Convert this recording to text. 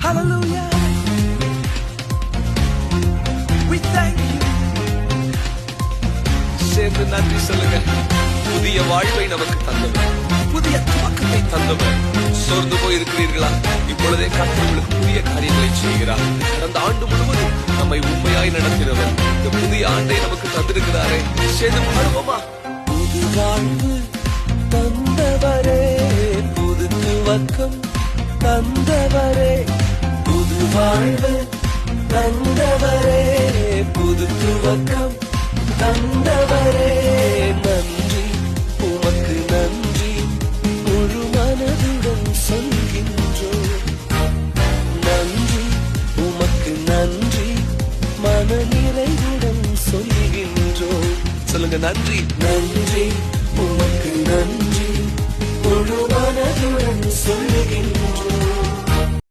Hallelujah. We thank you. சேர்ந்து நன்றி சொல்லுங்க. புதிய வாழ்வை நமக்கு தந்தவர், புதிய துவக்கத்தை தந்தவர். சோர்ந்து போய் இருக்கிறீர்களா? இப்பொழுதே கர்த்தர் உங்களுக்கு புதிய காரியங்களை செய்கிறார். கடந்த ஆண்டு முழுவதும் நம்மை உண்மையாய் நடத்தினவர் இந்த புதிய ஆண்டை நமக்கு தந்திருக்கிறாரே. சேர்ந்து பாடுவோமா? புது வாழ்வு தந்தவரே, புது துவக்கம் தந்தவரே, புது வாழ்வு தந்தவரே, புது துவக்கம் தந்தவரே. நன்றி, உமக்கு நன்றி, முழு மனதுடன் சொல்கின்றோம். நன்றி, உமக்கு நன்றி, மன நிறைவுடன் சொல்கின்றோம். சொல்லுங்க, நன்றி. நன்றி, உமக்கு நன்றி, முழு மனதுடன் சொல்கின்றோம்.